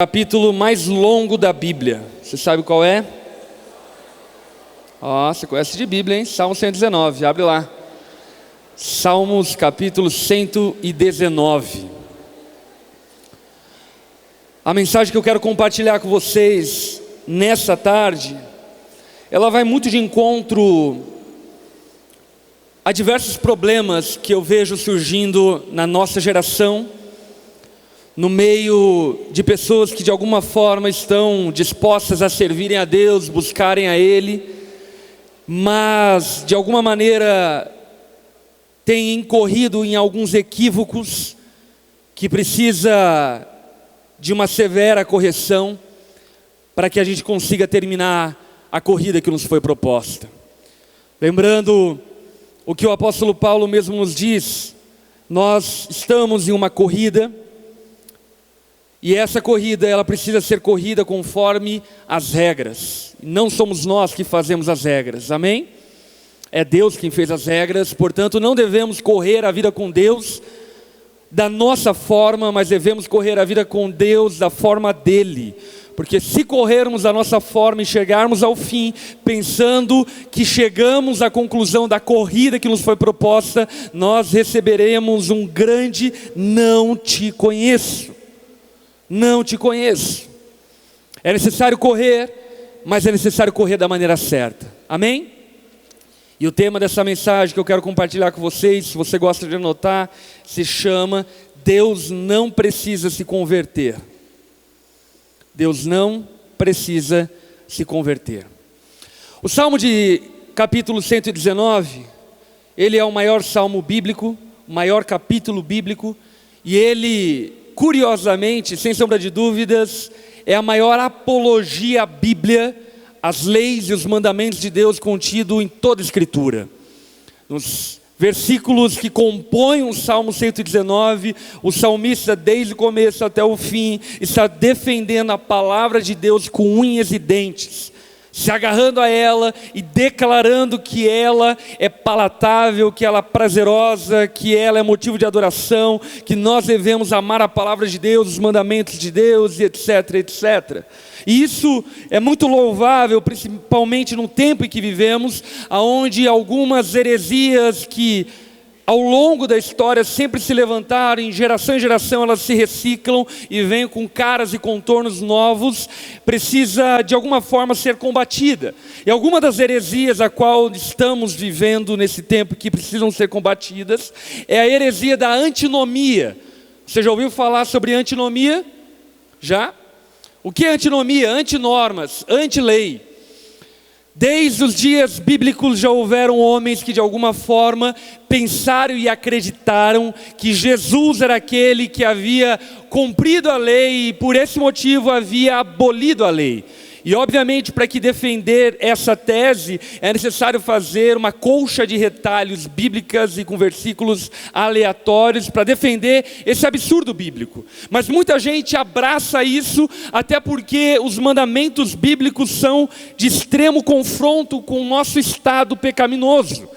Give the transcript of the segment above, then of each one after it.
Capítulo mais longo da Bíblia. Você sabe qual é? Você conhece de Bíblia, hein? Salmo 119, abre lá. Salmos capítulo 119. A mensagem que eu quero compartilhar com vocês nessa tarde, ela vai muito de encontro a diversos problemas que eu vejo surgindo na nossa geração, no meio de pessoas que de alguma forma estão dispostas a servirem a Deus, buscarem a Ele, mas de alguma maneira têm incorrido em alguns equívocos que precisa de uma severa correção para que a gente consiga terminar a corrida que nos foi proposta. Lembrando o que o apóstolo Paulo mesmo nos diz, nós estamos em uma corrida, e essa corrida, ela precisa ser corrida conforme as regras. Não somos nós que fazemos as regras, amém? É Deus quem fez as regras, portanto não devemos correr a vida com Deus da nossa forma, mas devemos correr a vida com Deus da forma dele. Porque se corrermos da nossa forma e chegarmos ao fim, pensando que chegamos à conclusão da corrida que nos foi proposta, nós receberemos um grande não te conheço. Não te conheço. É necessário correr, mas é necessário correr da maneira certa. Amém? E o tema dessa mensagem que eu quero compartilhar com vocês, se você gosta de anotar, se chama Deus não precisa se converter. Deus não precisa se converter. O Salmo de capítulo 119, ele é o maior salmo bíblico, o maior capítulo bíblico, e ele, curiosamente, sem sombra de dúvidas, é a maior apologia à Bíblia, às leis e os mandamentos de Deus contido em toda a Escritura. Nos versículos que compõem o Salmo 119, o salmista, desde o começo até o fim, está defendendo a palavra de Deus com unhas e dentes, se agarrando a ela e declarando que ela é palatável, que ela é prazerosa, que ela é motivo de adoração, que nós devemos amar a palavra de Deus, os mandamentos de Deus, e etc, etc. E isso é muito louvável, principalmente no tempo em que vivemos, onde algumas heresias que ao longo da história sempre se levantaram, em geração elas se reciclam e vêm com caras e contornos novos, precisa de alguma forma ser combatida. E alguma das heresias a qual estamos vivendo nesse tempo que precisam ser combatidas, é a heresia da antinomia. Você já ouviu falar sobre antinomia? Já? O que é antinomia? Antinormas, antilei. Desde os dias bíblicos já houveram homens que de alguma forma pensaram e acreditaram que Jesus era aquele que havia cumprido a lei e por esse motivo havia abolido a lei. E obviamente para que defender essa tese é necessário fazer uma colcha de retalhos bíblicas e com versículos aleatórios para defender esse absurdo bíblico. Mas muita gente abraça isso até porque os mandamentos bíblicos são de extremo confronto com o nosso estado pecaminoso.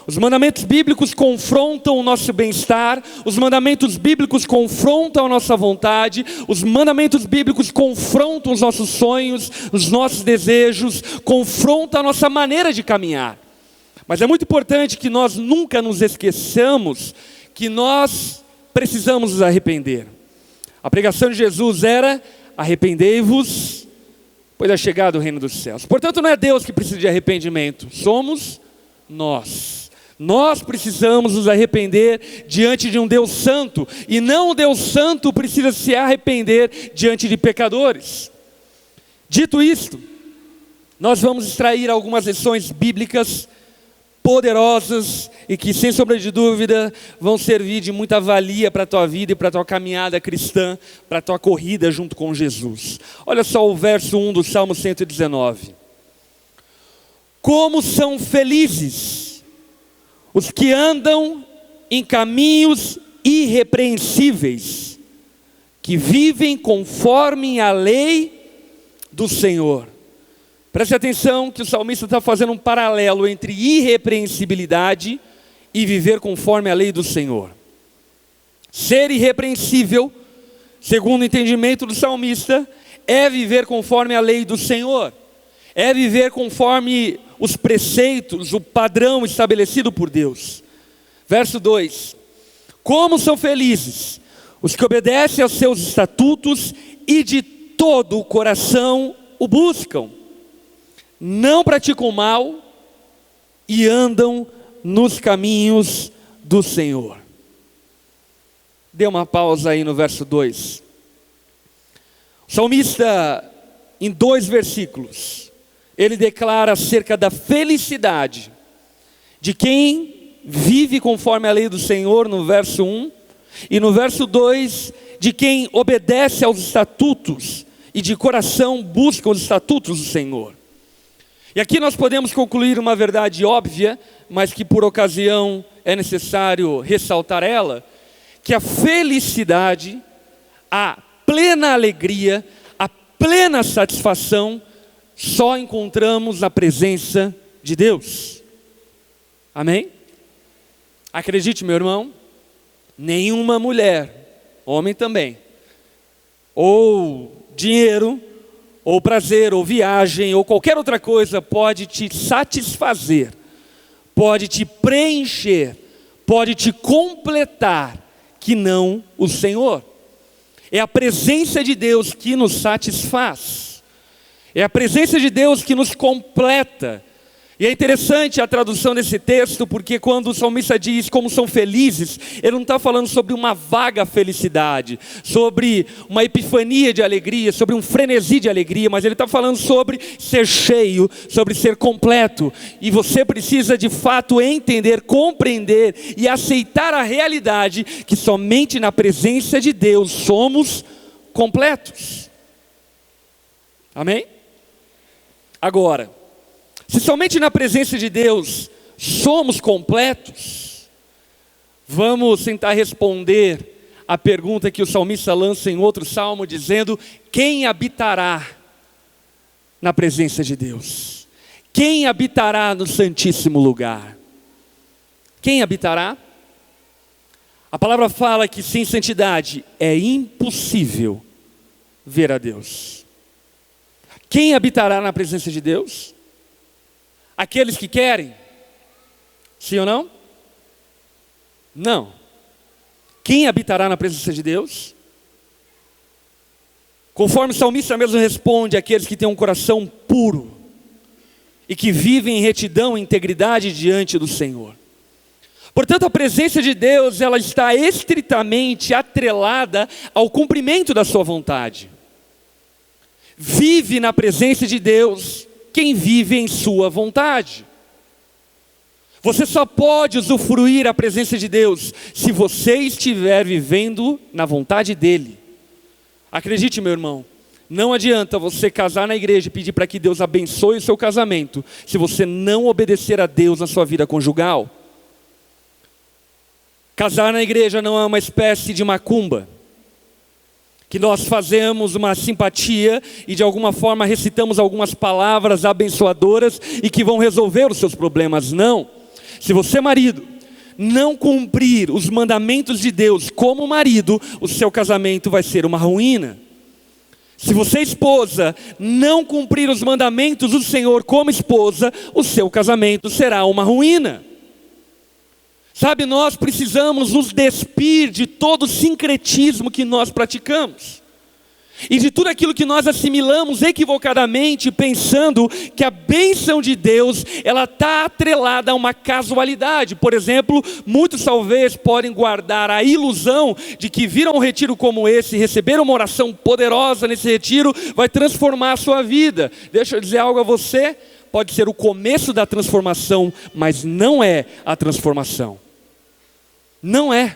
Os mandamentos bíblicos confrontam o nosso bem-estar, os mandamentos bíblicos confrontam a nossa vontade, os mandamentos bíblicos confrontam os nossos sonhos, os nossos desejos, confrontam a nossa maneira de caminhar. Mas é muito importante que nós nunca nos esqueçamos que nós precisamos nos arrepender. A pregação de Jesus era: arrependei-vos, pois é chegado o reino dos céus. Portanto, não é Deus que precisa de arrependimento, somos nós. Nós precisamos nos arrepender diante de um Deus santo, e não o Deus santo precisa se arrepender diante de pecadores. Dito isto, nós vamos extrair algumas lições bíblicas poderosas e que, sem sombra de dúvida, vão servir de muita valia para a tua vida e para a tua caminhada cristã, para a tua corrida junto com Jesus. Olha só o verso 1 do Salmo 119. Como são felizes os que andam em caminhos irrepreensíveis, que vivem conforme a lei do Senhor. Preste atenção que o salmista está fazendo um paralelo entre irrepreensibilidade e viver conforme a lei do Senhor. Ser irrepreensível segundo o entendimento do salmista, é viver conforme a lei do Senhor, é viver conforme os preceitos, o padrão estabelecido por Deus. Verso 2: como são felizes os que obedecem aos seus estatutos e de todo o coração o buscam, não praticam o mal e andam nos caminhos do Senhor. Dê uma pausa aí no verso 2. O salmista, em 2 versículos, ele declara acerca da felicidade de quem vive conforme a lei do Senhor, no verso 1, e no verso 2, de quem obedece aos estatutos e de coração busca os estatutos do Senhor. E aqui nós podemos concluir uma verdade óbvia, mas que por ocasião é necessário ressaltar ela, que a felicidade, a plena alegria, a plena satisfação, só encontramos na presença de Deus. Amém? Acredite, meu irmão, nenhuma mulher, homem também, ou dinheiro, ou prazer, ou viagem, ou qualquer outra coisa pode te satisfazer, pode te preencher, pode te completar, que não o Senhor. É a presença de Deus que nos satisfaz, é a presença de Deus que nos completa. E é interessante a tradução desse texto, porque quando o salmista diz como são felizes, ele não está falando sobre uma vaga felicidade, sobre uma epifania de alegria, sobre um frenesi de alegria, mas ele está falando sobre ser cheio, sobre ser completo. E você precisa de fato entender, compreender e aceitar a realidade que somente na presença de Deus somos completos. Amém? Agora, se somente na presença de Deus somos completos, vamos tentar responder a pergunta que o salmista lança em outro salmo, dizendo: quem habitará na presença de Deus? Quem habitará no santíssimo lugar? Quem habitará? A palavra fala que sem santidade é impossível ver a Deus. Quem habitará na presença de Deus? Aqueles que querem? Sim ou não? Não. Quem habitará na presença de Deus? Conforme o salmista mesmo responde, aqueles que têm um coração puro e que vivem em retidão e integridade diante do Senhor. Portanto, a presença de Deus, ela está estritamente atrelada ao cumprimento da sua vontade. Vive na presença de Deus quem vive em sua vontade. Você só pode usufruir a presença de Deus se você estiver vivendo na vontade dEle. Acredite, meu irmão, não adianta você casar na igreja e pedir para que Deus abençoe o seu casamento, se você não obedecer a Deus na sua vida conjugal. Casar na igreja não é uma espécie de macumba, que nós fazemos uma simpatia e de alguma forma recitamos algumas palavras abençoadoras e que vão resolver os seus problemas. Não. Se você, marido, não cumprir os mandamentos de Deus como marido, o seu casamento vai ser uma ruína. Se você, esposa, não cumprir os mandamentos do Senhor como esposa, o seu casamento será uma ruína. Sabe, nós precisamos nos despir de todo o sincretismo que nós praticamos. E de tudo aquilo que nós assimilamos equivocadamente, pensando que a bênção de Deus, ela está atrelada a uma casualidade. Por exemplo, muitos talvez podem guardar a ilusão de que vir a um retiro como esse, receber uma oração poderosa nesse retiro, vai transformar a sua vida. Deixa eu dizer algo a você, pode ser o começo da transformação, mas não é a transformação. Não é.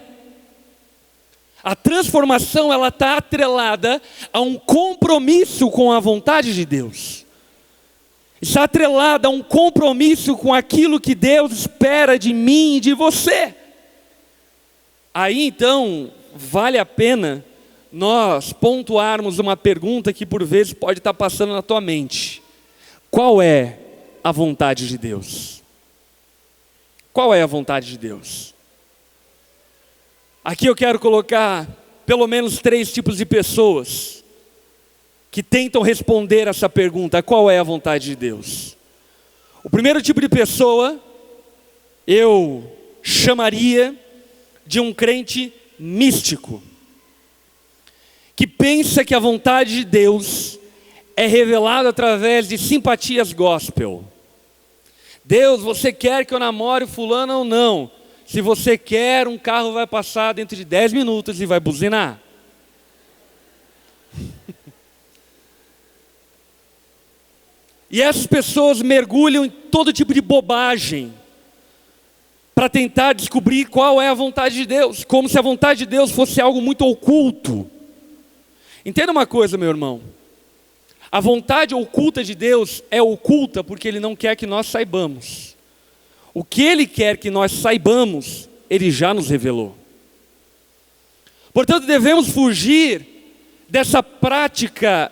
A transformação, ela está atrelada a um compromisso com a vontade de Deus. Está atrelada a um compromisso com aquilo que Deus espera de mim e de você. Aí então, vale a pena nós pontuarmos uma pergunta que por vezes pode estar passando na tua mente. Qual é a vontade de Deus? Qual é a vontade de Deus? Aqui eu quero colocar pelo menos 3 tipos de pessoas que tentam responder essa pergunta: qual é a vontade de Deus? O primeiro tipo de pessoa eu chamaria de um crente místico, que pensa que a vontade de Deus é revelada através de simpatias gospel. Deus, você quer que eu namore fulano ou não? Se você quer, um carro vai passar dentro de 10 minutos e vai buzinar. E essas pessoas mergulham em todo tipo de bobagem para tentar descobrir qual é a vontade de Deus, como se a vontade de Deus fosse algo muito oculto. Entenda uma coisa, meu irmão. A vontade oculta de Deus é oculta porque Ele não quer que nós saibamos. O que Ele quer que nós saibamos, Ele já nos revelou. Portanto, devemos fugir dessa prática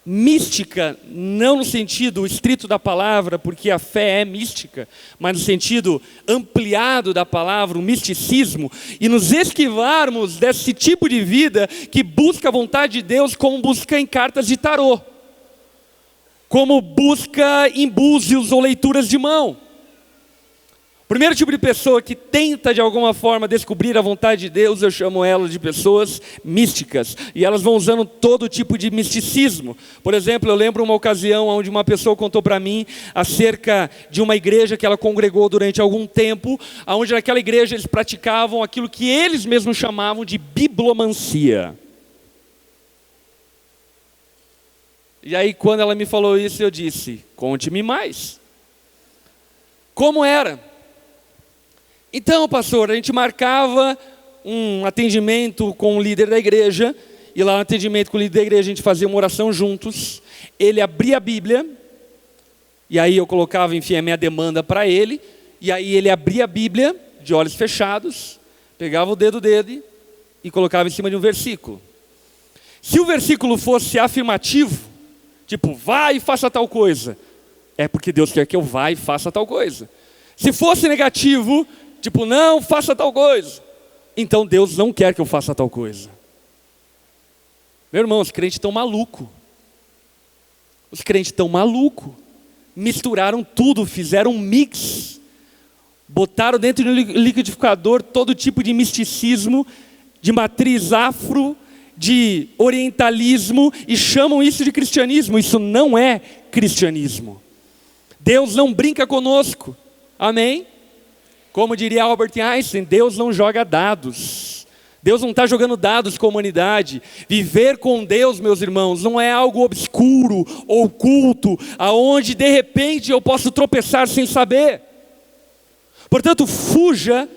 mística, não no sentido estrito da palavra, porque a fé é mística, mas no sentido ampliado da palavra, o misticismo, e nos esquivarmos desse tipo de vida que busca a vontade de Deus como busca em cartas de tarô, como busca em búzios ou leituras de mão. O primeiro tipo de pessoa que tenta de alguma forma descobrir a vontade de Deus, eu chamo elas de pessoas místicas. E elas vão usando todo tipo de misticismo. Por exemplo, eu lembro uma ocasião onde uma pessoa contou para mim acerca de uma igreja que ela congregou durante algum tempo, onde naquela igreja eles praticavam aquilo que eles mesmos chamavam de biblomancia. E aí quando ela me falou isso, eu disse: conte-me mais. Como era? Então, pastor, a gente marcava um atendimento com o líder da igreja, e lá no atendimento com o líder da igreja a gente fazia uma oração juntos. Ele abria a Bíblia, e aí eu colocava, enfim, a minha demanda para ele, e aí ele abria a Bíblia de olhos fechados, pegava o dedo dele e colocava em cima de um versículo. Se o versículo fosse afirmativo, tipo, vai e faça tal coisa, é porque Deus quer que eu vá e faça tal coisa. Se fosse negativo, tipo, não, faça tal coisa, então Deus não quer que eu faça tal coisa. Meu irmão, os crentes estão malucos. Os crentes estão malucos. Misturaram tudo, fizeram um mix. Botaram dentro do liquidificador todo tipo de misticismo, de matriz afro, de orientalismo, e chamam isso de cristianismo. Isso não é cristianismo. Deus não brinca conosco. Amém? Como diria Albert Einstein, Deus não joga dados. Deus não está jogando dados com a humanidade. Viver com Deus, meus irmãos, não é algo obscuro, oculto, aonde de repente eu posso tropeçar sem saber. Portanto, fuja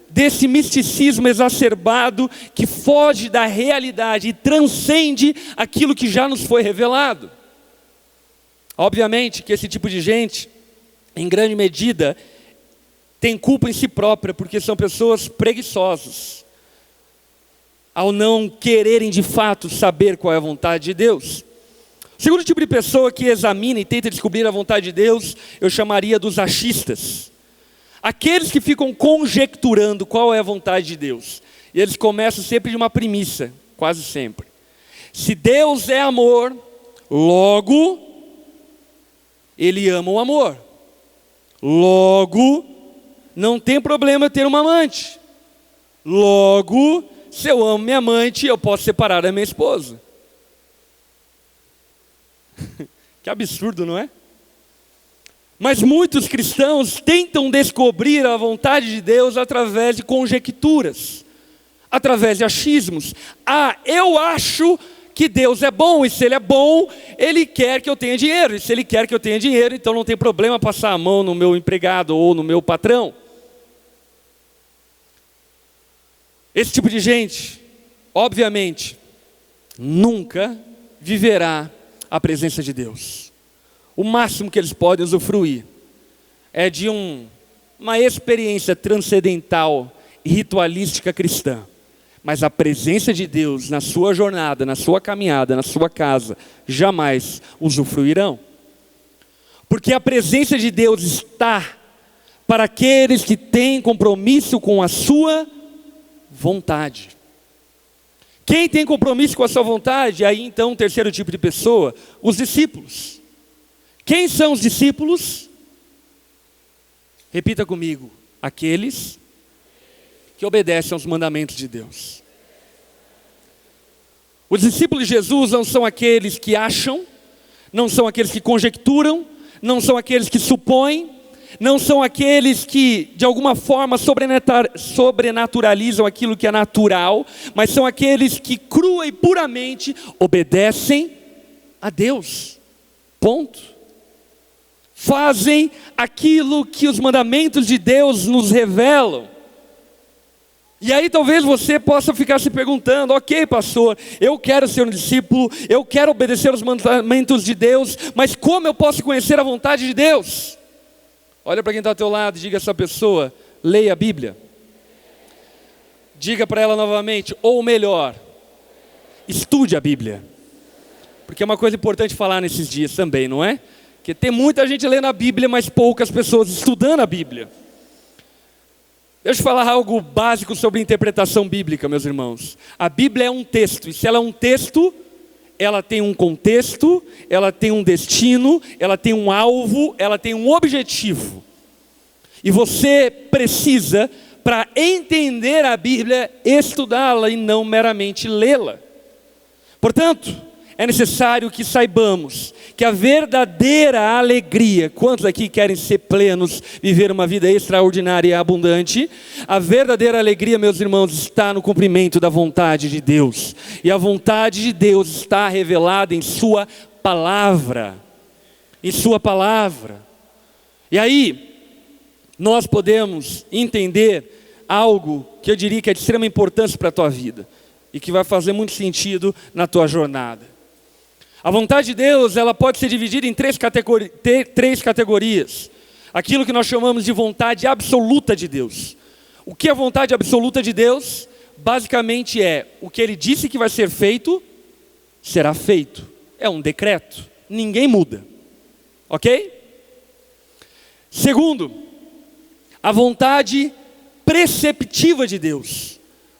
desse misticismo exacerbado que foge da realidade e transcende aquilo que já nos foi revelado. Obviamente que esse tipo de gente, em grande medida, tem culpa em si própria, porque são pessoas preguiçosas, ao não quererem de fato saber qual é a vontade de Deus. O segundo tipo de pessoa que examina e tenta descobrir a vontade de Deus, eu chamaria dos achistas. Aqueles que ficam conjecturando qual é a vontade de Deus. E eles começam sempre de uma premissa, quase sempre. Se Deus é amor, logo, Ele ama o amor. Logo, não tem problema eu ter uma amante. Logo, se eu amo minha amante, eu posso separar da minha esposa. Que absurdo, não é? Mas muitos cristãos tentam descobrir a vontade de Deus através de conjecturas, através de achismos. Ah, eu acho que Deus é bom, e se Ele é bom, Ele quer que eu tenha dinheiro. E se Ele quer que eu tenha dinheiro, então não tem problema passar a mão no meu empregado ou no meu patrão. Esse tipo de gente, obviamente, nunca viverá a presença de Deus. O máximo que eles podem usufruir é de uma experiência transcendental e ritualística cristã. Mas a presença de Deus na sua jornada, na sua caminhada, na sua casa, jamais usufruirão. Porque a presença de Deus está para aqueles que têm compromisso com a sua vontade. Quem tem compromisso com a sua vontade? Aí então, o terceiro tipo de pessoa, os discípulos. Quem são os discípulos? Repita comigo: aqueles que obedecem aos mandamentos de Deus. Os discípulos de Jesus não são aqueles que acham, não são aqueles que conjecturam, não são aqueles que supõem, não são aqueles que de alguma forma sobrenaturalizam aquilo que é natural, mas são aqueles que crua e puramente obedecem a Deus. Ponto. Fazem aquilo que os mandamentos de Deus nos revelam. E aí talvez você possa ficar se perguntando: ok, pastor, eu quero ser um discípulo, eu quero obedecer os mandamentos de Deus, mas como eu posso conhecer a vontade de Deus? Olha para quem está ao teu lado e diga a essa pessoa: leia a Bíblia. Diga para ela novamente, ou melhor, estude a Bíblia. Porque é uma coisa importante falar nesses dias também, não é? Porque tem muita gente lendo a Bíblia, mas poucas pessoas estudando a Bíblia. Deixa eu falar algo básico sobre interpretação bíblica, meus irmãos. A Bíblia é um texto, e se ela é um texto, ela tem um contexto, ela tem um destino, ela tem um alvo, ela tem um objetivo. E você precisa, para entender a Bíblia, estudá-la e não meramente lê-la. Portanto, é necessário que saibamos que a verdadeira alegria, quantos aqui querem ser plenos, viver uma vida extraordinária e abundante? A verdadeira alegria, meus irmãos, está no cumprimento da vontade de Deus. E a vontade de Deus está revelada em sua palavra. Em sua palavra. E aí, nós podemos entender algo que eu diria que é de extrema importância para a tua vida. E que vai fazer muito sentido na tua jornada. A vontade de Deus, ela pode ser dividida em três categorias. Aquilo que nós chamamos de vontade absoluta de Deus. O que é a vontade absoluta de Deus? Basicamente é, o que Ele disse que vai ser feito, será feito. É um decreto, ninguém muda. Ok? Segundo, a vontade preceptiva de Deus.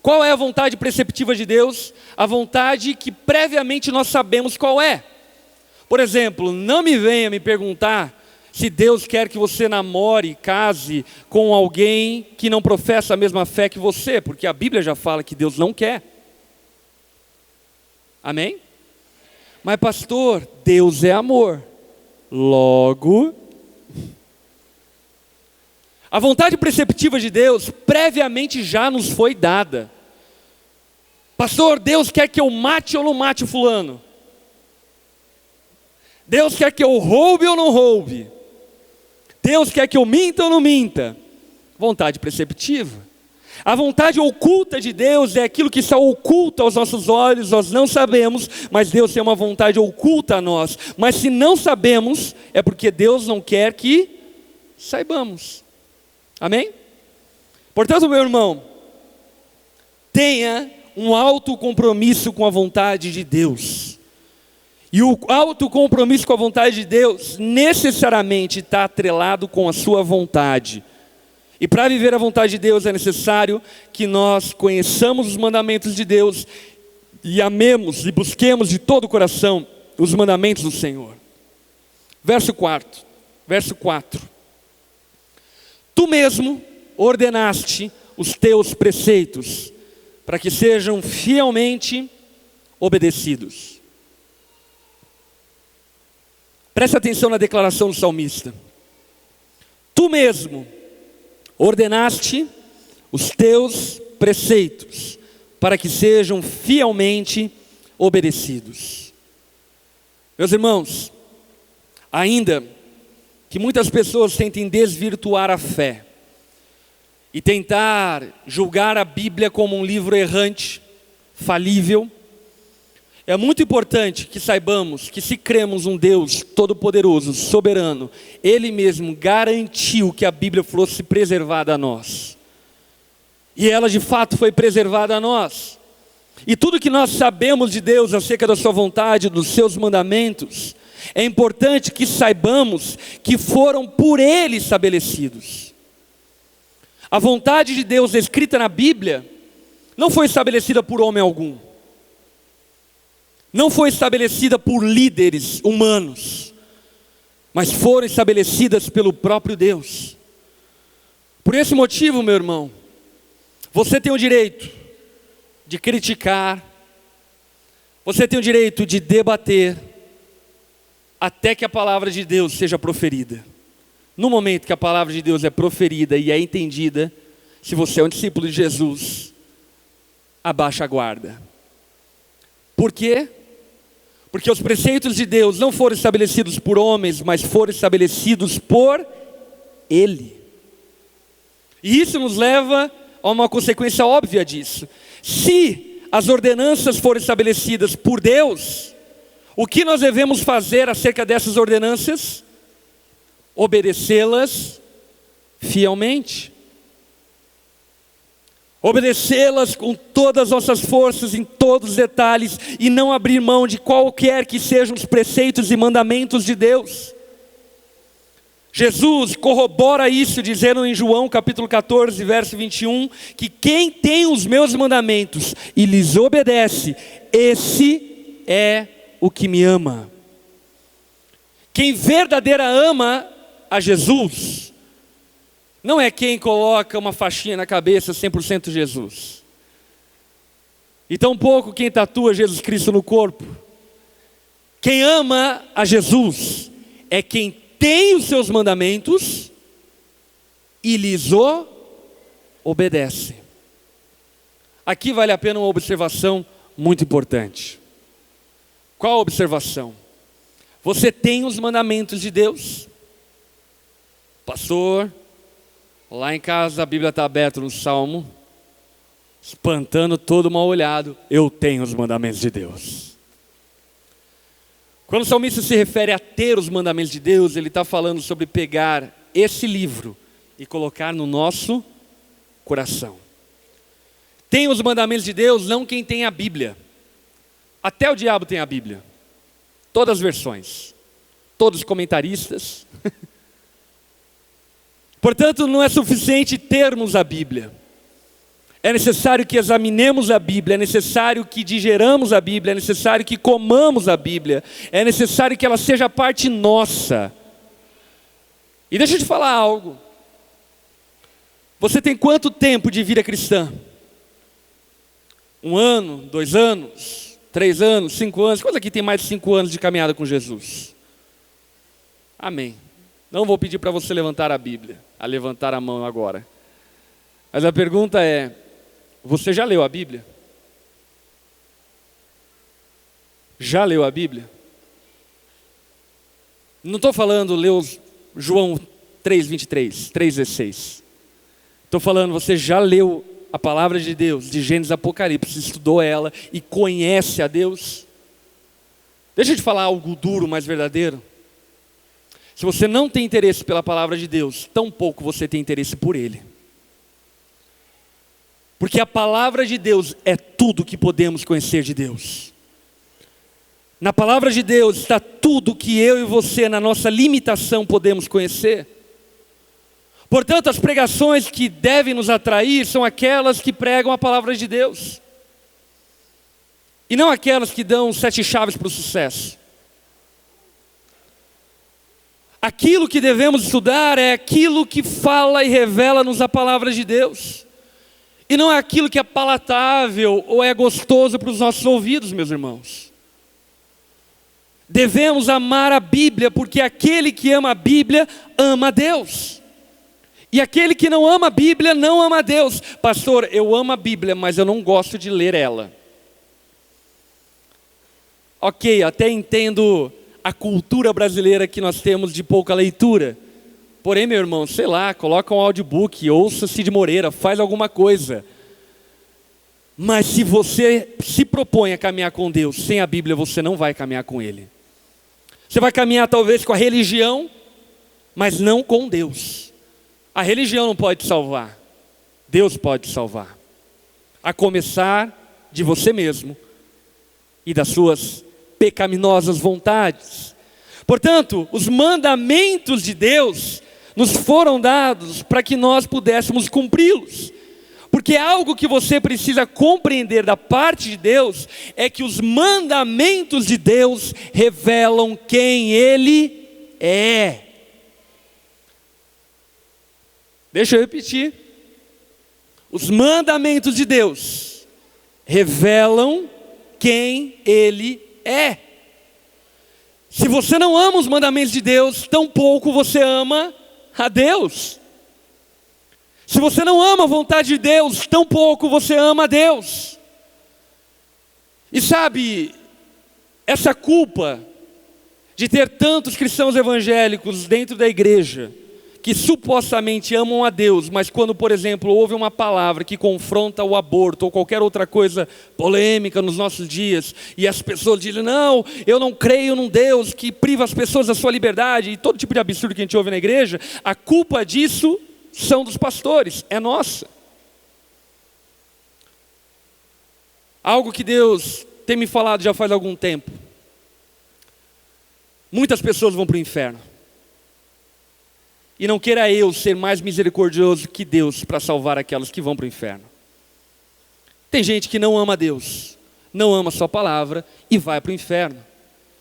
Qual é a vontade preceptiva de Deus? A vontade que previamente nós sabemos qual é. Por exemplo, não me venha me perguntar se Deus quer que você namore, case com alguém que não professa a mesma fé que você, porque a Bíblia já fala que Deus não quer. Amém? Mas pastor, Deus é amor. Logo, a vontade preceptiva de Deus previamente já nos foi dada. Pastor, Deus quer que eu mate ou não mate o fulano? Deus quer que eu roube ou não roube? Deus quer que eu minta ou não minta? Vontade preceptiva. A vontade oculta de Deus é aquilo que está oculto aos nossos olhos, nós não sabemos, mas Deus tem uma vontade oculta a nós. Mas se não sabemos, é porque Deus não quer que saibamos. Amém? Portanto, meu irmão, tenha um alto compromisso com a vontade de Deus. E o alto compromisso com a vontade de Deus necessariamente está atrelado com a sua vontade. E para viver a vontade de Deus é necessário que nós conheçamos os mandamentos de Deus e amemos e busquemos de todo o coração os mandamentos do Senhor. Verso 4. Tu mesmo ordenaste os teus preceitos para que sejam fielmente obedecidos. Presta atenção na declaração do salmista. Tu mesmo ordenaste os teus preceitos para que sejam fielmente obedecidos. Meus irmãos, ainda que muitas pessoas tentem desvirtuar a fé e tentar julgar a Bíblia como um livro errante, falível, é muito importante que saibamos que se cremos um Deus todo-poderoso, soberano, Ele mesmo garantiu que a Bíblia fosse preservada a nós. E ela de fato foi preservada a nós. E tudo que nós sabemos de Deus acerca da sua vontade, dos seus mandamentos, é importante que saibamos que foram por Ele estabelecidos. A vontade de Deus escrita na Bíblia não foi estabelecida por homem algum. não foi estabelecida por líderes humanos, mas foram estabelecidas pelo próprio Deus. Por esse motivo, meu irmão, você tem o direito de criticar, você tem o direito de debater, até que a palavra de Deus seja proferida. No momento que a palavra de Deus é proferida e é entendida, se você é um discípulo de Jesus, abaixa a guarda. Por quê? Porque os preceitos de Deus não foram estabelecidos por homens, mas foram estabelecidos por Ele. E isso nos leva a uma consequência óbvia disso. Se as ordenanças foram estabelecidas por Deus, o que nós devemos fazer acerca dessas ordenanças? Obedecê-las fielmente. Obedecê-las com todas as nossas forças, em todos os detalhes, e não abrir mão de qualquer que sejam os preceitos e mandamentos de Deus. Jesus corrobora isso, dizendo em João capítulo 14, verso 21, que quem tem os meus mandamentos e lhes obedece, esse é o que me ama. Quem verdadeira ama a Jesus, não é quem coloca uma faixinha na cabeça 100% Jesus. E tampouco quem tatua Jesus Cristo no corpo. Quem ama a Jesus é quem tem os seus mandamentos e lhes obedece. Aqui vale a pena uma observação muito importante. Qual a observação? Você tem os mandamentos de Deus? Pastor, lá em casa a Bíblia está aberta no Salmo, espantando todo mal olhado, eu tenho os mandamentos de Deus. Quando o salmista se refere a ter os mandamentos de Deus, ele está falando sobre pegar esse livro e colocar no nosso coração. Tem os mandamentos de Deus não quem tem a Bíblia. Até o diabo tem a Bíblia. Todas as versões. Todos os comentaristas. Portanto, não é suficiente termos a Bíblia. É necessário que examinemos a Bíblia, é necessário que digeramos a Bíblia, é necessário que comamos a Bíblia, é necessário que ela seja parte nossa. E deixa eu te falar algo. Você tem quanto tempo de vida cristã? 1 ano, 2 anos, 3 anos, 5 anos? Quantos aqui tem mais de 5 anos de caminhada com Jesus? Amém. Não vou pedir para você levantar a Bíblia, a levantar a mão agora. Mas a pergunta é, você já leu a Bíblia? Já leu a Bíblia? Não estou falando leu João 3:23, 3:16. Estou falando, você já leu a palavra de Deus, de Gênesis a Apocalipse, estudou ela e conhece a Deus? Deixa eu te falar algo duro, mas verdadeiro. Se você não tem interesse pela palavra de Deus, tampouco você tem interesse por Ele. Porque a palavra de Deus é tudo que podemos conhecer de Deus. Na palavra de Deus está tudo que eu e você, na nossa limitação, podemos conhecer. Portanto, as pregações que devem nos atrair são aquelas que pregam a palavra de Deus. E não aquelas que dão 7 chaves para o sucesso. Aquilo que devemos estudar é aquilo que fala e revela-nos a palavra de Deus. E não é aquilo que é palatável ou é gostoso para os nossos ouvidos, meus irmãos. Devemos amar a Bíblia, porque aquele que ama a Bíblia, ama a Deus. E aquele que não ama a Bíblia, não ama a Deus. Pastor, eu amo a Bíblia, mas eu não gosto de ler ela. Ok, até entendo a cultura brasileira que nós temos de pouca leitura. Porém, meu irmão, sei lá, coloca um audiobook, ouça Cid Moreira, faz alguma coisa. Mas se você se propõe a caminhar com Deus, sem a Bíblia você não vai caminhar com Ele. Você vai caminhar talvez com a religião, mas não com Deus. A religião não pode te salvar, Deus pode te salvar. A começar de você mesmo e das suas pecaminosas vontades. Portanto, os mandamentos de Deus nos foram dados para que nós pudéssemos cumpri-los. Porque algo que você precisa compreender da parte de Deus é que os mandamentos de Deus revelam quem Ele é. Deixa eu repetir. Os mandamentos de Deus revelam quem Ele é. Se você não ama os mandamentos de Deus, tampouco você ama a Deus. Se você não ama a vontade de Deus, tampouco você ama a Deus. E sabe, essa culpa de ter tantos cristãos evangélicos dentro da igreja, que supostamente amam a Deus, mas quando, por exemplo, ouve uma palavra que confronta o aborto ou qualquer outra coisa polêmica nos nossos dias, e as pessoas dizem, não, eu não creio num Deus que priva as pessoas da sua liberdade, e todo tipo de absurdo que a gente ouve na igreja, a culpa disso são dos pastores, é nossa. Algo que Deus tem me falado já faz algum tempo. Muitas pessoas vão para o inferno. E não queira eu ser mais misericordioso que Deus para salvar aquelas que vão para o inferno. Tem gente que não ama Deus, não ama a sua palavra e vai para o inferno.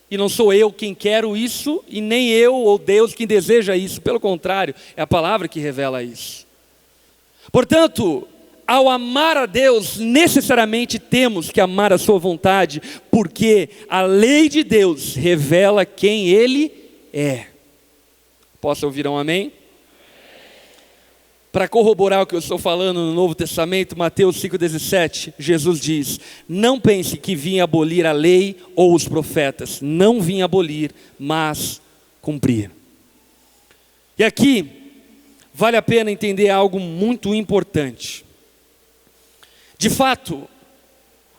E não sou eu quem quero isso, e nem eu ou Deus quem deseja isso. Pelo contrário, é a palavra que revela isso. Portanto, ao amar a Deus, necessariamente temos que amar a sua vontade, porque a lei de Deus revela quem Ele é. Posso ouvir um amém? Para corroborar o que eu estou falando no Novo Testamento, Mateus 5,17, Jesus diz, não pense que vim abolir a lei ou os profetas, não vim abolir, mas cumprir. E aqui, vale a pena entender algo muito importante. De fato,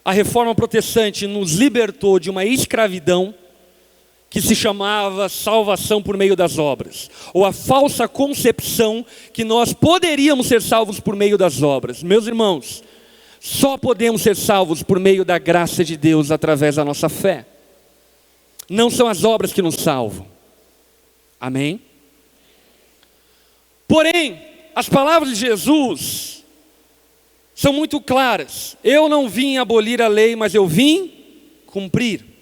a reforma protestante nos libertou de uma escravidão que se chamava salvação por meio das obras, ou a falsa concepção que nós poderíamos ser salvos por meio das obras. Meus irmãos, só podemos ser salvos por meio da graça de Deus através da nossa fé. Não são as obras que nos salvam. Amém? Porém, as palavras de Jesus são muito claras. Eu não vim abolir a lei, mas eu vim cumprir.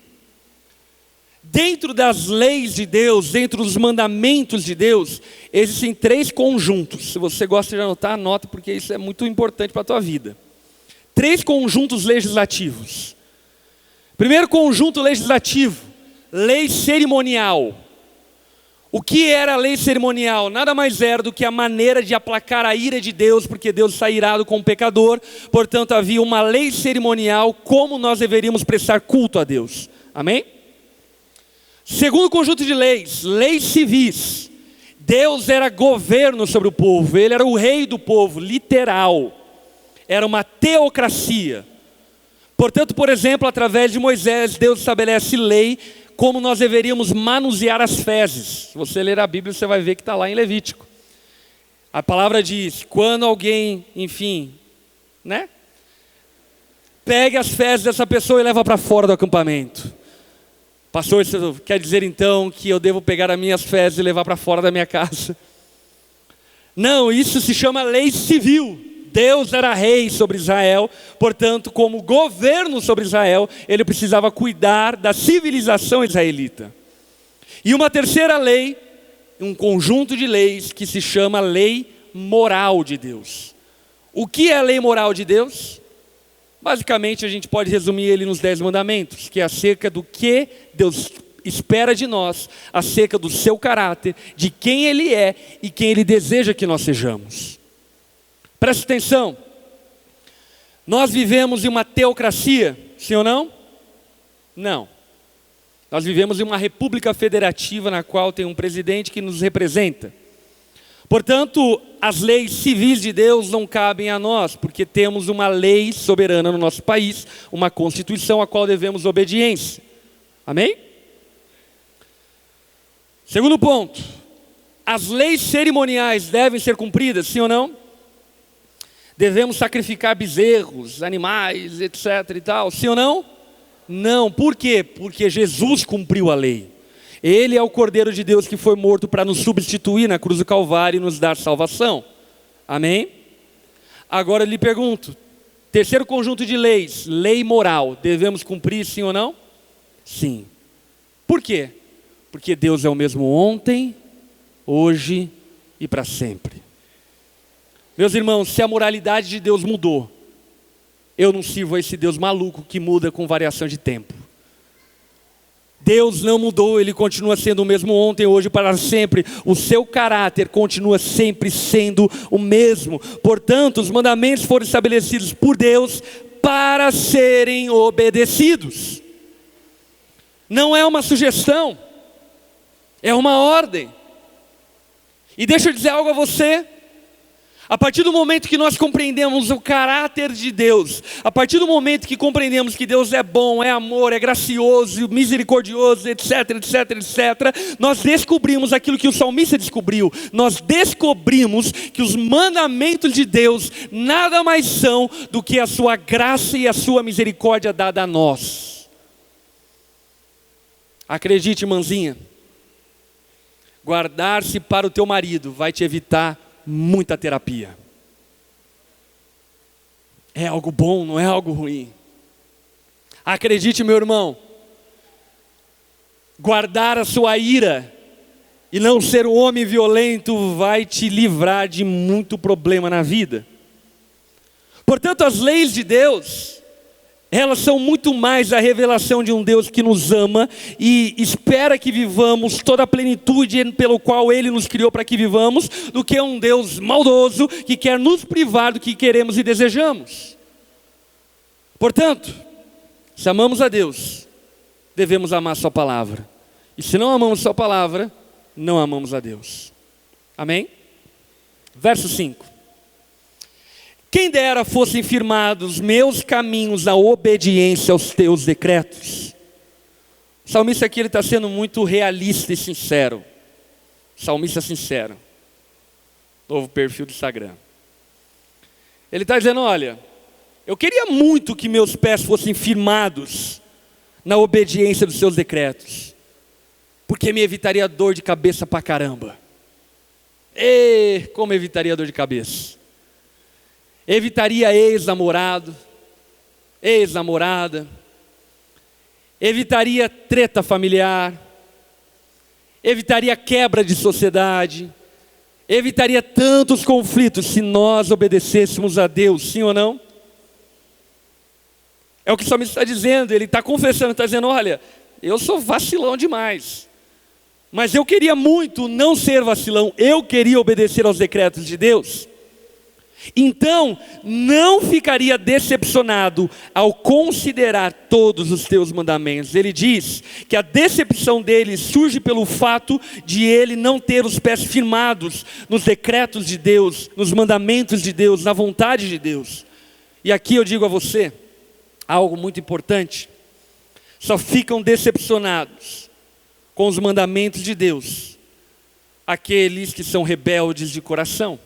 Dentro das leis de Deus, dentro dos mandamentos de Deus, existem 3 conjuntos. Se você gosta de anotar, anota, porque isso é muito importante para a tua vida. 3 conjuntos legislativos. Primeiro conjunto legislativo, lei cerimonial. O que era a lei cerimonial? Nada mais era do que a maneira de aplacar a ira de Deus, porque Deus está irado com o pecador. Portanto, havia uma lei cerimonial, como nós deveríamos prestar culto a Deus. Amém? Segundo conjunto de leis, leis civis. Deus era governo sobre o povo, Ele era o rei do povo, literal. Era uma teocracia. Portanto, por exemplo, através de Moisés, Deus estabelece lei como nós deveríamos manusear as fezes. Se você ler a Bíblia, você vai ver que está lá em Levítico. A palavra diz, quando alguém, enfim, pegue as fezes dessa pessoa e leva para fora do acampamento. Pastor, isso quer dizer então que eu devo pegar as minhas fezes e levar para fora da minha casa? Não, isso se chama lei civil. Deus era rei sobre Israel, portanto, como governo sobre Israel, Ele precisava cuidar da civilização israelita. E uma terceira lei, um conjunto de leis que se chama lei moral de Deus. O que é a lei moral de Deus? Basicamente, a gente pode resumir ele nos 10 mandamentos, que é acerca do que Deus espera de nós, acerca do seu caráter, de quem Ele é e quem Ele deseja que nós sejamos. Preste atenção, nós vivemos em uma teocracia, sim ou não? Não. Nós vivemos em uma república federativa na qual tem um presidente que nos representa. Portanto, as leis civis de Deus não cabem a nós, porque temos uma lei soberana no nosso país, uma constituição a qual devemos obediência. Amém? Segundo ponto, as leis cerimoniais devem ser cumpridas, sim ou não? Devemos sacrificar bezerros, animais, etc. e tal, sim ou não? Não, por quê? Porque Jesus cumpriu a lei. Ele é o Cordeiro de Deus que foi morto para nos substituir na cruz do Calvário e nos dar salvação. Amém? Agora eu lhe pergunto, terceiro conjunto de leis, lei moral, devemos cumprir sim ou não? Sim. Por quê? Porque Deus é o mesmo ontem, hoje e para sempre. Meus irmãos, se a moralidade de Deus mudou, eu não sirvo a esse Deus maluco que muda com variação de tempo. Deus não mudou, Ele continua sendo o mesmo ontem, hoje e para sempre. O seu caráter continua sempre sendo o mesmo. Portanto, os mandamentos foram estabelecidos por Deus para serem obedecidos. Não é uma sugestão, é uma ordem. E deixa eu dizer algo a você. A partir do momento que nós compreendemos o caráter de Deus, a partir do momento que compreendemos que Deus é bom, é amor, é gracioso, misericordioso, etc, etc, etc, nós descobrimos aquilo que o salmista descobriu. Nós descobrimos que os mandamentos de Deus nada mais são do que a sua graça e a sua misericórdia dada a nós. Acredite, irmãzinha, guardar-se para o teu marido vai te evitar muita terapia. É algo bom, não é algo ruim. Acredite, meu irmão, guardar a sua ira e não ser um homem violento vai te livrar de muito problema na vida. Portanto, as leis de Deus, elas são muito mais a revelação de um Deus que nos ama e espera que vivamos toda a plenitude pelo qual Ele nos criou para que vivamos, do que um Deus maldoso que quer nos privar do que queremos e desejamos. Portanto, se amamos a Deus, devemos amar Sua palavra. E se não amamos Sua palavra, não amamos a Deus. Amém? Verso 5. Quem dera fossem firmados meus caminhos à obediência aos teus decretos. O salmista aqui está sendo muito realista e sincero. Salmista sincero. Novo perfil do Instagram. Ele está dizendo, olha, eu queria muito que meus pés fossem firmados na obediência dos seus decretos, porque me evitaria dor de cabeça pra caramba. E como evitaria dor de cabeça? Evitaria ex-namorado, ex-namorada, evitaria treta familiar, evitaria quebra de sociedade, evitaria tantos conflitos se nós obedecêssemos a Deus, sim ou não? É o que o salmista está dizendo, ele está confessando, está dizendo, olha, eu sou vacilão demais, mas eu queria muito não ser vacilão, eu queria obedecer aos decretos de Deus. Então, não ficaria decepcionado ao considerar todos os teus mandamentos. Ele diz que a decepção dele surge pelo fato de ele não ter os pés firmados nos decretos de Deus, nos mandamentos de Deus, na vontade de Deus. E aqui eu digo a você, algo muito importante, só ficam decepcionados com os mandamentos de Deus aqueles que são rebeldes de coração.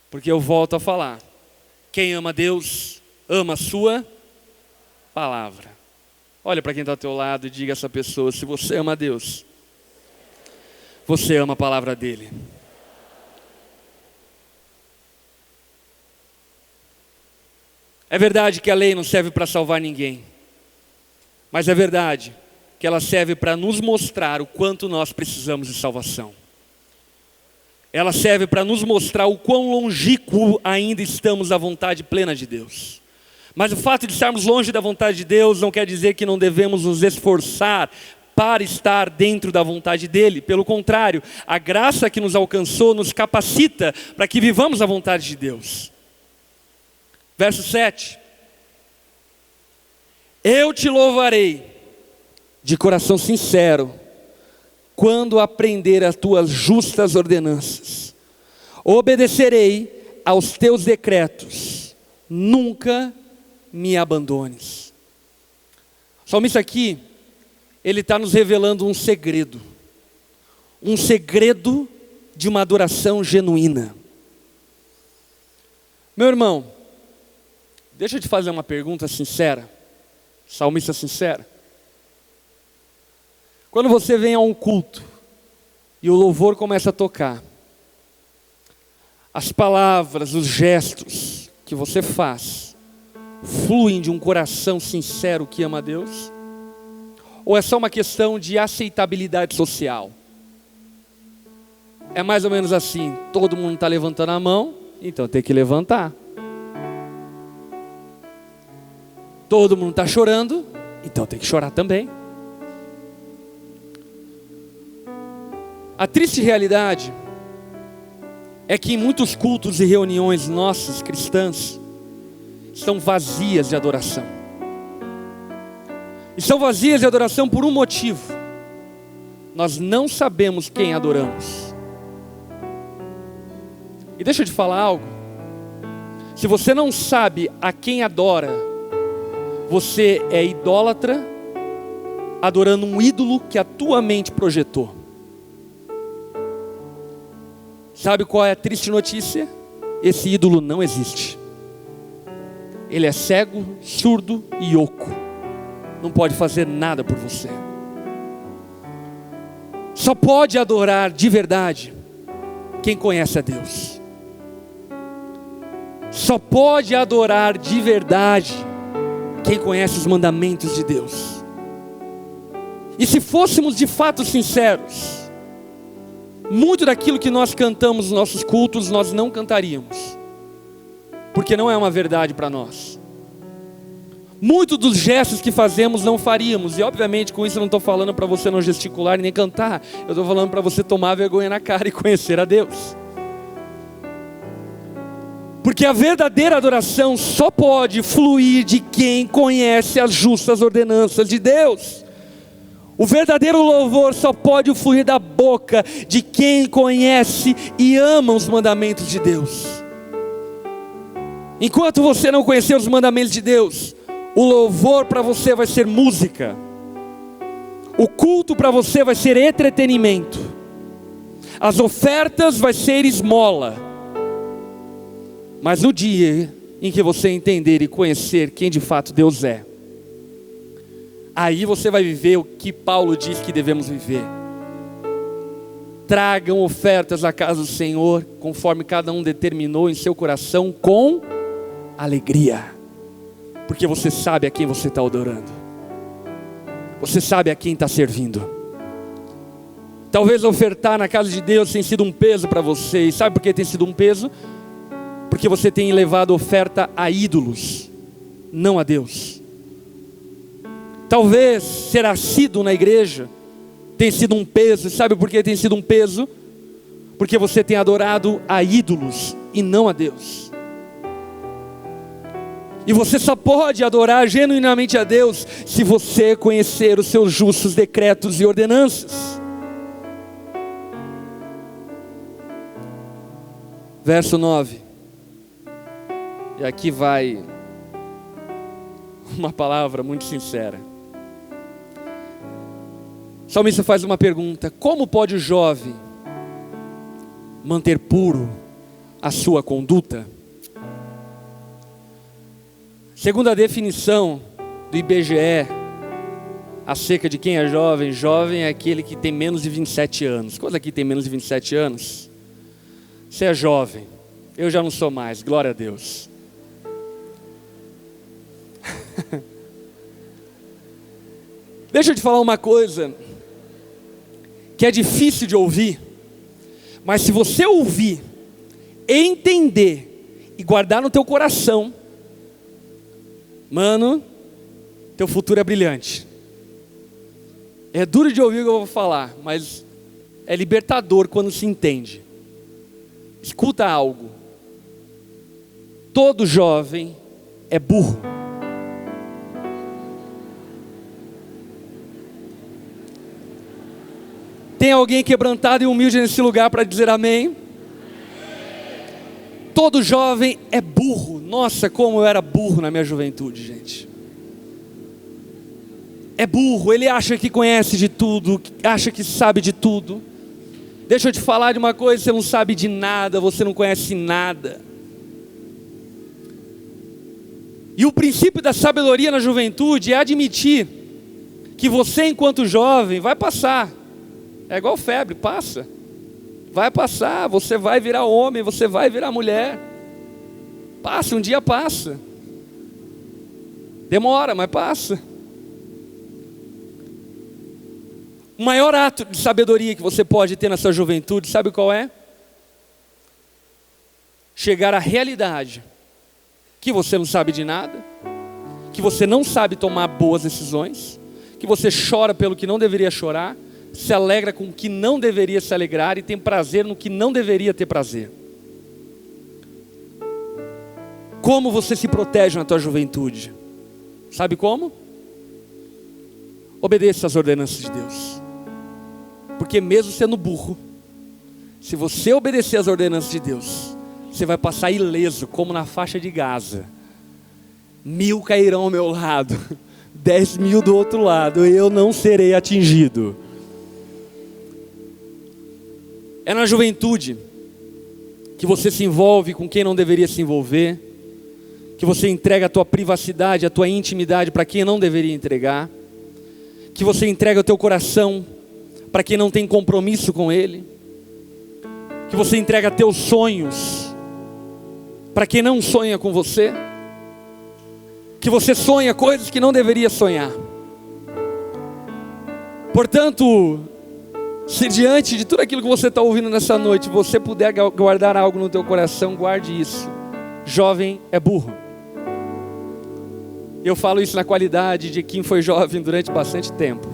Porque eu volto a falar, quem ama Deus, ama a sua palavra. Olha para quem está ao teu lado e diga a essa pessoa, se você ama Deus, você ama a palavra dele. É verdade que a lei não serve para salvar ninguém, mas é verdade que ela serve para nos mostrar o quanto nós precisamos de salvação. Ela serve para nos mostrar o quão longínquo ainda estamos da vontade plena de Deus. Mas o fato de estarmos longe da vontade de Deus não quer dizer que não devemos nos esforçar para estar dentro da vontade dEle. Pelo contrário, a graça que nos alcançou nos capacita para que vivamos a vontade de Deus. Verso 7. Eu te louvarei de coração sincero, quando aprender as tuas justas ordenanças, obedecerei aos teus decretos, nunca me abandones. O salmista aqui, ele está nos revelando um segredo de uma adoração genuína. Meu irmão, deixa eu te fazer uma pergunta sincera, salmista sincero. Quando você vem a um culto e o louvor começa a tocar, as palavras, os gestos que você faz fluem de um coração sincero que ama a Deus? Ou é só uma questão de aceitabilidade social? É mais ou menos assim, todo mundo está levantando a mão, então tem que levantar. Todo mundo está chorando, então tem que chorar também. A triste realidade é que em muitos cultos e reuniões nossas cristãs estão vazias de adoração. Estão vazias de adoração por um motivo: nós não sabemos quem adoramos. E deixa eu te falar algo. Se você não sabe a quem adora, você é idólatra, adorando um ídolo que a tua mente projetou. Sabe qual é a triste notícia? Esse ídolo não existe. Ele é cego, surdo e oco. Não pode fazer nada por você. Só pode adorar de verdade quem conhece a Deus. Só pode adorar de verdade quem conhece os mandamentos de Deus. E se fôssemos de fato sinceros, muito daquilo que nós cantamos nos nossos cultos, nós não cantaríamos, porque não é uma verdade para nós. Muitos dos gestos que fazemos não faríamos. E obviamente com isso eu não estou falando para você não gesticular e nem cantar. Eu estou falando para você tomar vergonha na cara e conhecer a Deus. Porque a verdadeira adoração só pode fluir de quem conhece as justas ordenanças de Deus. O verdadeiro louvor só pode fluir da boca de quem conhece e ama os mandamentos de Deus. Enquanto você não conhecer os mandamentos de Deus, o louvor para você vai ser música. O culto para você vai ser entretenimento. As ofertas vai ser esmola. Mas no dia em que você entender e conhecer quem de fato Deus é, aí você vai viver o que Paulo diz que devemos viver. Tragam ofertas à casa do Senhor, conforme cada um determinou em seu coração, com alegria. Porque você sabe a quem você está adorando. Você sabe a quem está servindo. Talvez ofertar na casa de Deus tenha sido um peso para você. E sabe por que tem sido um peso? Porque você tem levado oferta a ídolos, não a Deus. Talvez ser assíduo na igreja tem sido um peso. Sabe por que tem sido um peso? Porque você tem adorado a ídolos e não a Deus. E você só pode adorar genuinamente a Deus se você conhecer os seus justos decretos e ordenanças. Verso 9. E aqui vai uma palavra muito sincera. O salmista faz uma pergunta: como pode o jovem manter puro a sua conduta? Segundo a definição do IBGE acerca de quem é jovem, jovem é aquele que tem menos de 27 anos. Quantos aqui tem menos de 27 anos? Você é jovem. Eu já não sou mais, glória a Deus. Deixa eu te falar uma coisa que é difícil de ouvir, mas se você ouvir, entender e guardar no teu coração, mano, teu futuro é brilhante. É duro de ouvir o que eu vou falar, mas é libertador quando se entende. Escuta algo. Todo jovem é burro. Tem alguém quebrantado e humilde nesse lugar para dizer amém? Todo jovem é burro. Nossa, como eu era burro na minha juventude, gente. É burro, ele acha que conhece de tudo, acha que sabe de tudo. Deixa eu te falar de uma coisa: você não sabe de nada, você não conhece nada. E o princípio da sabedoria na juventude é admitir que você, enquanto jovem, vai passar. É igual febre, passa. vai passar, você vai virar homem, você vai virar mulher. Passa, um dia passa. Demora, mas passa. O maior ato de sabedoria que você pode ter na sua juventude, sabe qual é? Chegar à realidade que você não sabe de nada, que você não sabe tomar boas decisões, que você chora pelo que não deveria chorar, se alegra com o que não deveria se alegrar e tem prazer no que não deveria ter prazer. Como você se protege na tua juventude? Sabe como? Obedeça às ordenanças de Deus. Porque mesmo sendo burro, se você obedecer às ordenanças de Deus, você vai passar ileso, como na faixa de Gaza. 1000 cairão ao meu lado, 10.000 do outro lado, eu não serei atingido. É na juventude que você se envolve com quem não deveria se envolver, que você entrega a tua privacidade, a tua intimidade para quem não deveria entregar, que você entrega o teu coração para quem não tem compromisso com ele, que você entrega teus sonhos para quem não sonha com você, que você sonha coisas que não deveria sonhar. Portanto, se diante de tudo aquilo que você está ouvindo nessa noite, você puder guardar algo no teu coração, guarde isso. Jovem é burro. Eu falo isso na qualidade de quem foi jovem durante bastante tempo.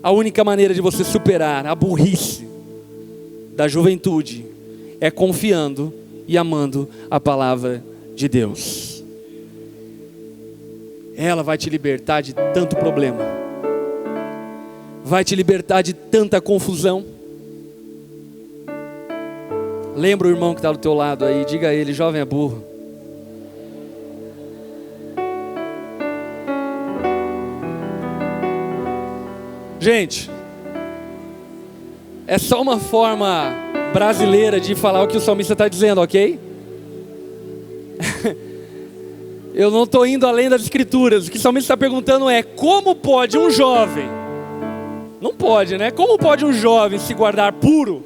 A única maneira de você superar a burrice da juventude é confiando e amando a palavra de Deus. Ela vai te libertar de tanto problema, vai te libertar de tanta confusão. Lembra o irmão que está do teu lado aí, diga a ele: jovem é burro. Gente, é só uma forma brasileira de falar o que o salmista está dizendo, ok? Eu não estou indo além das escrituras. O que o salmista está perguntando é: como pode um jovem, não pode, né? Como pode um jovem se guardar puro?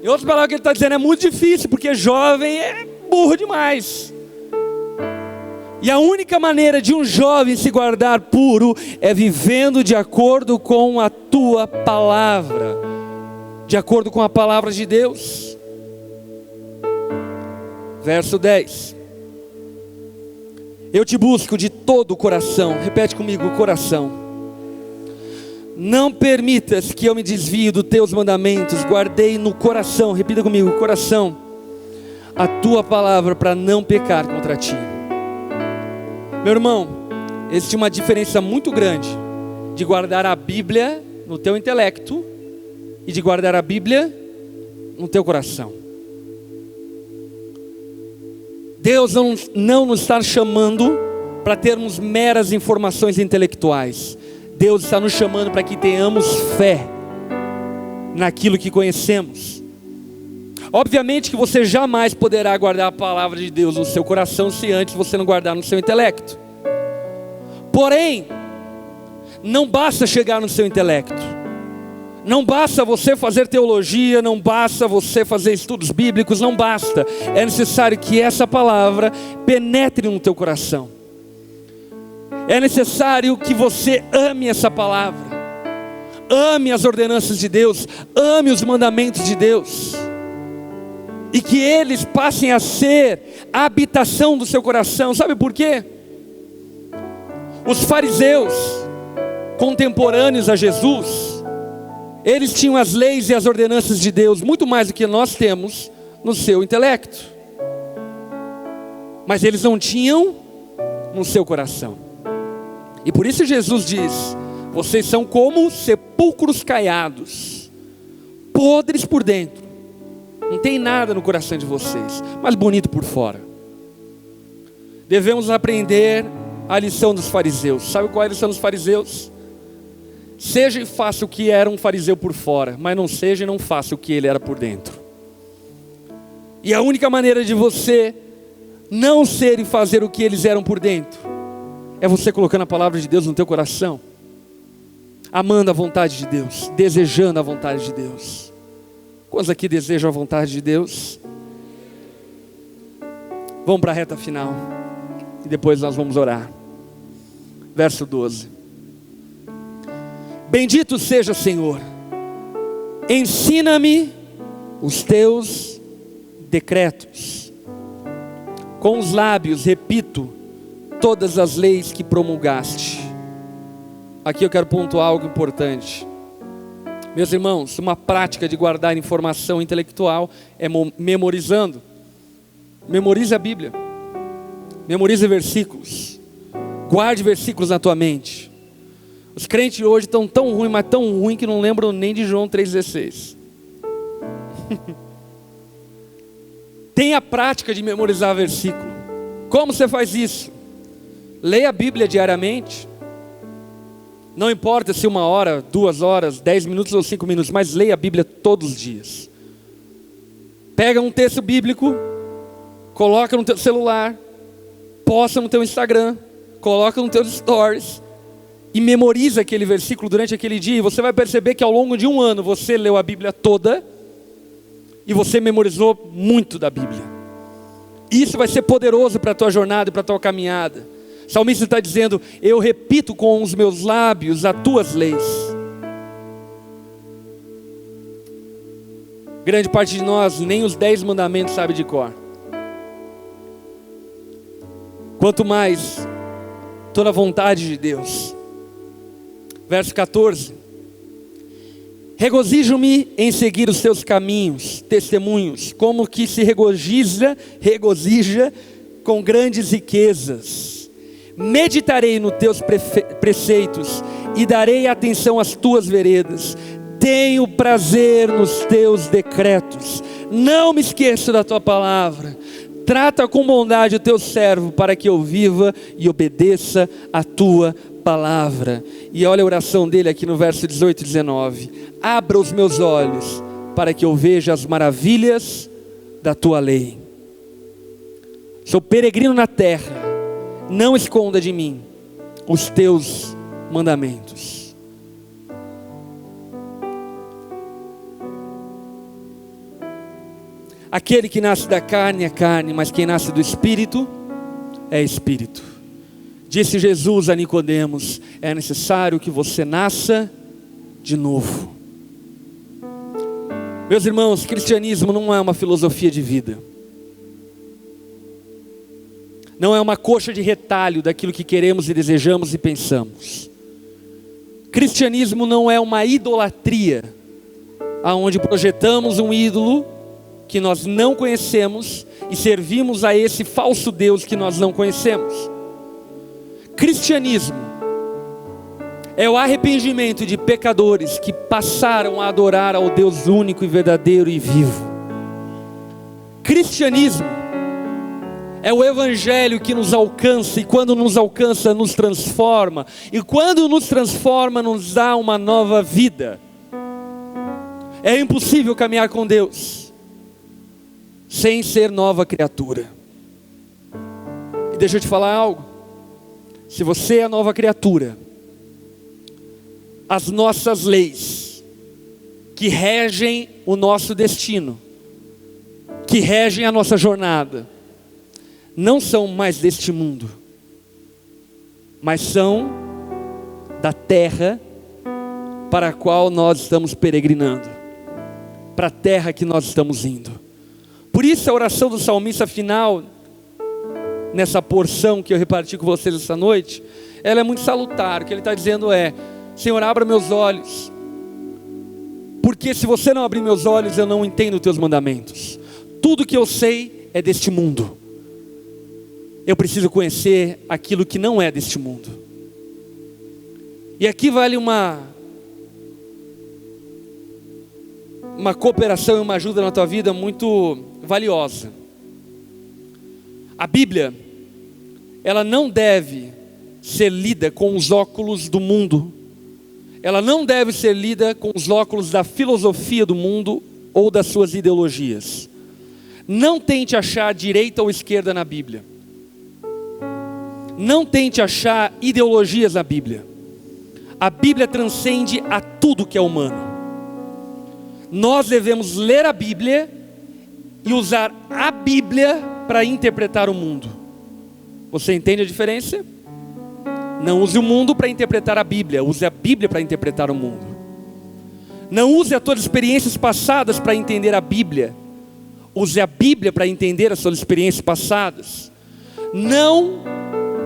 Em outras palavras, o que ele está dizendo é muito difícil, porque jovem é burro demais. E a única maneira de um jovem se guardar puro é vivendo de acordo com a tua palavra, de acordo com a palavra de Deus. Verso 10. Eu te busco de todo o coração. Repete comigo: coração. Não permitas que eu me desvie dos teus mandamentos. Guardei no coração, repita comigo: coração, a tua palavra para não pecar contra ti. Meu irmão, existe uma diferença muito grande de guardar a Bíblia no teu intelecto e de guardar a Bíblia no teu coração. Deus não nos está chamando para termos meras informações intelectuais. Deus está nos chamando para que tenhamos fé naquilo que conhecemos. Obviamente que você jamais poderá guardar a palavra de Deus no seu coração se antes você não guardar no seu intelecto. Porém, não basta chegar no seu intelecto. Não basta você fazer teologia, não basta você fazer estudos bíblicos, não basta. É necessário que essa palavra penetre no teu coração. É necessário que você ame essa palavra. Ame as ordenanças de Deus, ame os mandamentos de Deus. E que eles passem a ser a habitação do seu coração. Sabe por quê? Os fariseus contemporâneos a Jesus, eles tinham as leis e as ordenanças de Deus muito mais do que nós temos no seu intelecto. Mas eles não tinham no seu coração. E por isso Jesus diz: vocês são como sepulcros caiados, podres por dentro. Não tem nada no coração de vocês, mas bonito por fora. Devemos aprender a lição dos fariseus. Sabe qual é a lição dos fariseus? Seja e faça o que era um fariseu por fora, mas não seja e não faça o que ele era por dentro. E a única maneira de você não ser e fazer o que eles eram por dentro é você colocando a palavra de Deus no teu coração. amando a vontade de Deus, desejando a vontade de Deus. Quantos aqui desejam a vontade de Deus? Vamos para a reta final e depois nós vamos orar. Verso 12. Bendito seja, Senhor, ensina-me os teus decretos. Com os lábios repito todas as leis que promulgaste. Aqui eu quero pontuar algo importante. Meus irmãos, uma prática de guardar informação intelectual é memorizando. Memorize a Bíblia. Memorize versículos. Guarde versículos na tua mente. Os crentes hoje estão tão ruins, mas tão ruins que não lembram nem de João 3,16. Tenha a prática de memorizar versículo. Como você faz isso? Leia a Bíblia diariamente. Não importa se 1 hora, 2 horas, 10 minutos ou 5 minutos, mas leia a Bíblia todos os dias. Pega um texto bíblico, coloca no teu celular, posta no teu Instagram, coloca nos teus stories e memoriza aquele versículo durante aquele dia. E você vai perceber que ao longo de 1 ano você leu a Bíblia toda e você memorizou muito da Bíblia. Isso vai ser poderoso para a tua jornada e para a tua caminhada. O salmista está dizendo: eu repito com os meus lábios as tuas leis. Grande parte de nós nem os 10 mandamentos sabe de cor. Quanto mais toda a vontade de Deus. Verso 14. Regozijo-me em seguir os teus caminhos, testemunhos, como que se regozija com grandes riquezas. Meditarei nos teus preceitos e darei atenção às tuas veredas. Tenho prazer nos teus decretos. Não me esqueço da tua palavra. Trata com bondade o teu servo, para que eu viva e obedeça a tua palavra. E olha a oração dele aqui no verso 18 e 19. Abra os meus olhos, para que eu veja as maravilhas da tua lei. Sou peregrino na terra. Não esconda de mim os teus mandamentos. Aquele que nasce da carne é carne, mas quem nasce do Espírito é Espírito. Disse Jesus a Nicodemos: é necessário que você nasça de novo. Meus irmãos, cristianismo não é uma filosofia de vida. Não é uma coxa de retalho daquilo que queremos e desejamos e pensamos. Cristianismo não é uma idolatria, aonde projetamos um ídolo que nós não conhecemos e servimos a esse falso Deus que nós não conhecemos. Cristianismo é o arrependimento de pecadores que passaram a adorar ao Deus único e verdadeiro e vivo. Cristianismo é o evangelho que nos alcança, e quando nos alcança nos transforma, e quando nos transforma nos dá uma nova vida. É impossível caminhar com Deus sem ser nova criatura. E deixa eu te falar algo. Se você é nova criatura, as nossas leis que regem o nosso destino, que regem a nossa jornada, não são mais deste mundo, mas são da terra para a qual nós estamos peregrinando, para a terra que nós estamos indo. Por isso a oração do salmista final, nessa porção que eu reparti com vocês essa noite, ela é muito salutar. O que ele está dizendo é: Senhor, abra meus olhos, porque se você não abrir meus olhos, eu não entendo os teus mandamentos. Tudo que eu sei é deste mundo. Eu preciso conhecer aquilo que não é deste mundo. E aqui vale uma cooperação e uma ajuda na tua vida muito valiosa. A Bíblia, ela não deve ser lida com os óculos do mundo. Ela não deve ser lida com os óculos da filosofia do mundo ou das suas ideologias. Não tente achar direita ou esquerda na Bíblia. Não tente achar ideologias na Bíblia. A Bíblia transcende a tudo que é humano. Nós devemos ler a Bíblia e usar a Bíblia para interpretar o mundo. Você entende a diferença? Não use o mundo para interpretar a Bíblia, use a Bíblia para interpretar o mundo. Não use as suas experiências passadas para entender a Bíblia, use a Bíblia para entender as suas experiências passadas. Não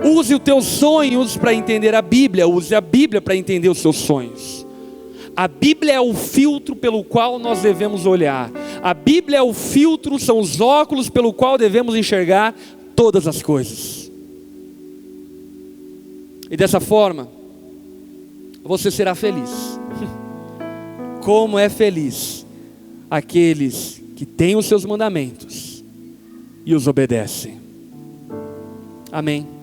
use os teus sonhos para entender a Bíblia, use a Bíblia para entender os seus sonhos. A Bíblia é o filtro pelo qual nós devemos olhar. A Bíblia é o filtro, são os óculos pelo qual devemos enxergar todas as coisas. E dessa forma, você será feliz. Como é feliz aqueles que têm os seus mandamentos e os obedecem. Amém.